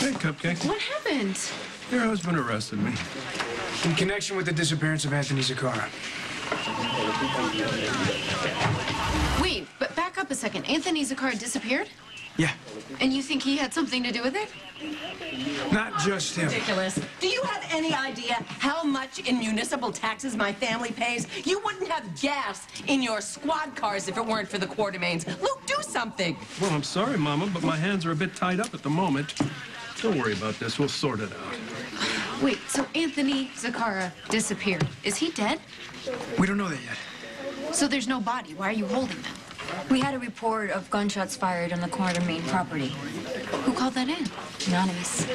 Hey, Cupcake. What happened? Your husband arrested me. In connection with the disappearance of Anthony Zakara. Wait, but back up a second. Anthony Zakara disappeared? Yeah. And you think he had something to do with it? Not just him. Ridiculous. Do you have any idea how much in municipal taxes my family pays? You wouldn't have gas in your squad cars if it weren't for the Quartermains. Luke, do something. Well, I'm sorry, Mama, but my hands are a bit tied up at the moment. Don't worry about this. We'll sort it out. Wait, so Anthony Zakara disappeared. Is he dead? We don't know that yet. So there's no body. Why are you holding them? We had a report of gunshots fired on the Quartermain property. Who called that in? Anonymous.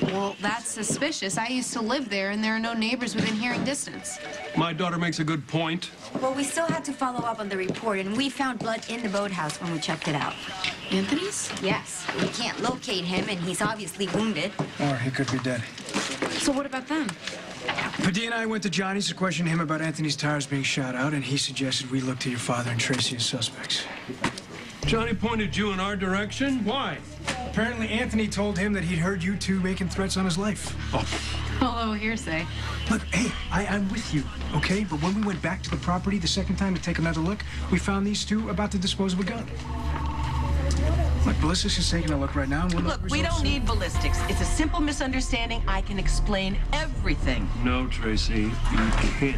Well, that's suspicious. I used to live there, and there are no neighbors within hearing distance. My daughter makes a good point. Well, we still had to follow up on the report, and we found blood in the boathouse when we checked it out. Anthony's? Yes. We can't locate him, and he's obviously wounded. Or he could be dead. So what about them? Padilla and I went to Johnny's to question him about Anthony's tires being shot out, and he suggested we look to your father and Tracy as suspects. Johnny pointed you in our direction? Why? Apparently, Anthony told him that he'd heard you two making threats on his life. Hello, hearsay. Look, hey, I'm with you, okay? But when we went back to the property the second time to take another look, we found these two about to dispose of a gun. Look, ballistics is taking a look right now. And we'll Look, we don't need ballistics. It's a simple misunderstanding. I can explain everything. No, Tracy, you can't.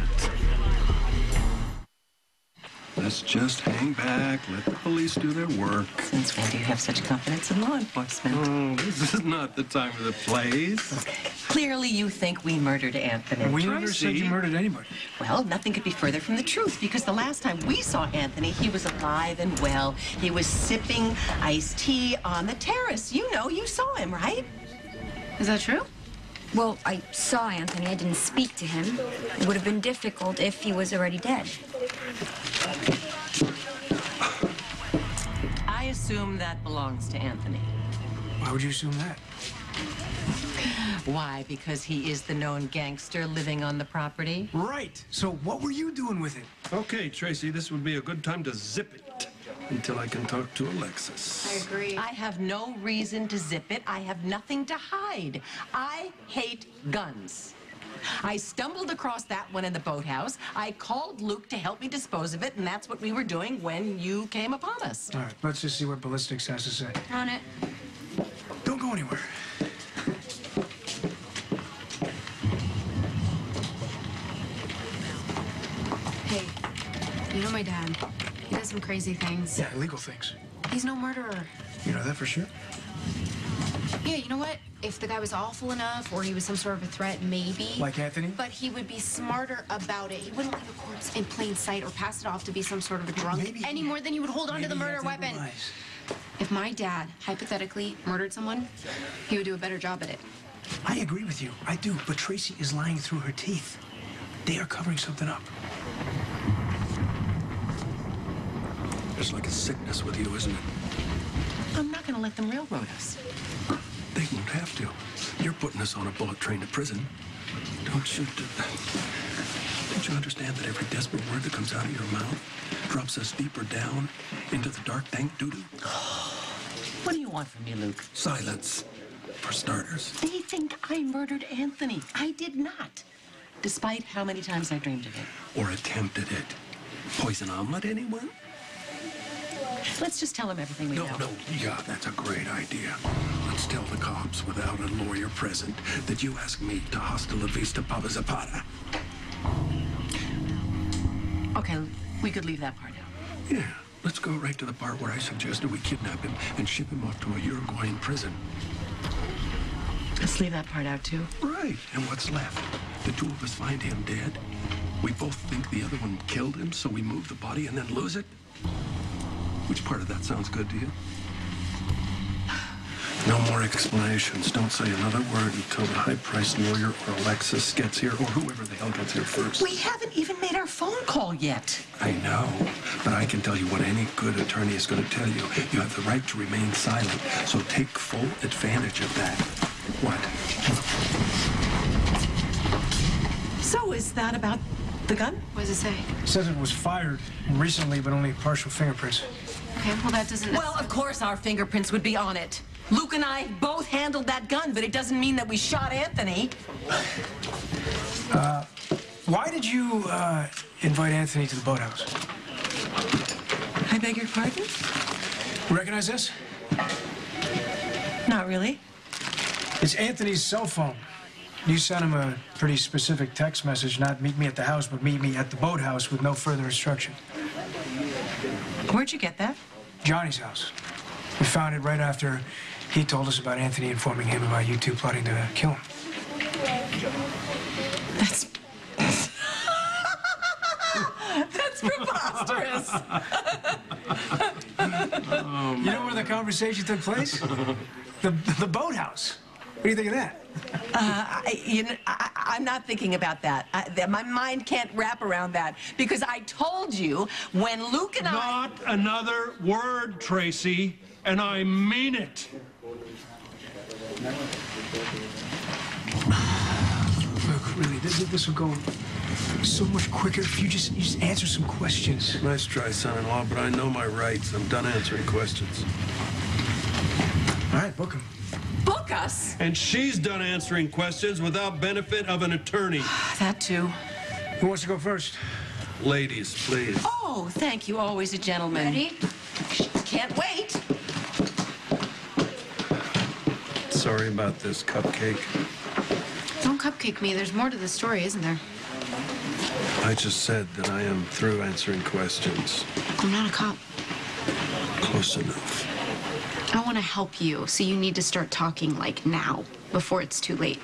Let's just hang back, let the police do their work. Since when do you have such confidence in law enforcement? Oh, this is not the time or the place. Okay. Clearly, you think we murdered Anthony. We never said you murdered anybody. Well, nothing could be further from the truth, because the last time we saw Anthony, he was alive and well. He was sipping iced tea on the terrace. You know, you saw him, right? Is that true? Well, I saw Anthony. I didn't speak to him. It would have been difficult if he was already dead. I assume that belongs to Anthony. Why would you assume that? Why? Because he is the known gangster living on the property? Right. So what were you doing with it? Okay, Tracy, this would be a good time to zip it until I can talk to Alexis. I agree. I have no reason to zip it. I have nothing to hide. I hate guns. I stumbled across that one in the boathouse. I called Luke to help me dispose of it, and that's what we were doing when you came upon us. All right, let's just see what ballistics has to say. On it. Don't go anywhere. Hey, you know my dad. He does some crazy things. Yeah, illegal things. He's no murderer. You know that for sure? Yeah, you know what? If the guy was awful enough or he was some sort of a threat, maybe. Like Anthony? But he would be smarter about it. He wouldn't leave a corpse in plain sight or pass it off to be some sort of a drunk Maybe any more than you would hold on to the murder weapon. Lies. If my dad, hypothetically, murdered someone, he would do a better job at it. I agree with you. I do. But Tracy is lying through her teeth. They are covering something up. There's like a sickness with you, isn't it? I'm not going to let them railroad us. They won't have to. You're putting us on a bullet train to prison. Don't you understand that every desperate word that comes out of your mouth drops us deeper down into the dark, dank doo-doo? What do you want from me, Luke? Silence, for starters. They think I murdered Anthony. I did not. Despite how many times I dreamed of it. Or attempted it. Poison omelet, anyone? Let's just tell them everything we know. No, yeah, that's a great idea. Let's tell the cops without a lawyer present that you asked me to hasta la vista Papa Zapata. Okay, we could leave that part out. Yeah, let's go right to the part where I suggested we kidnap him and ship him off to a Uruguayan prison. Let's leave that part out, too. Right, and what's left? The two of us find him dead. We both think the other one killed him, so we move the body and then lose it. Which part of that sounds good to you? No more explanations. Don't say another word until the high-priced lawyer or Alexis gets here, or whoever the hell gets here first. We haven't even made our phone call yet. I know, but I can tell you what any good attorney is going to tell you. You have the right to remain silent, so take full advantage of that. What? So is that about the gun? What does it say? It says it was fired recently, but only partial fingerprints. Okay, well, that doesn't... Well, of course our fingerprints would be on it. Luke and I both handled that gun, but it doesn't mean that we shot Anthony. Why did you invite Anthony to the boathouse? I beg your pardon? Recognize this? Not really. It's Anthony's cell phone. You sent him a pretty specific text message, not meet me at the house, but meet me at the boathouse with no further instruction. Where'd you get that? Johnny's house. We found it right after he told us about Anthony informing him about you two plotting to kill him. That's... That's preposterous. You know where the conversation took place? The boathouse. What do you think of that? I'm not thinking about that. My mind can't wrap around that because I told you when Luke and Not another word, Tracy, and I mean it. Look, really, this will go so much quicker if you just answer some questions. Nice try, son-in-law, but I know my rights. I'm done answering questions. All right, book him. book us. And she's done answering questions without benefit of an attorney. That too. Who wants to go first? Ladies, please. Oh, thank you. Always a gentleman. Ready? Can't wait. Sorry about this, Cupcake. Don't cupcake me. There's more to the story, isn't there? I just said that I am through answering questions. I'm not a cop. Close enough. I want to help you, so you need to start talking, like, now, before it's too late.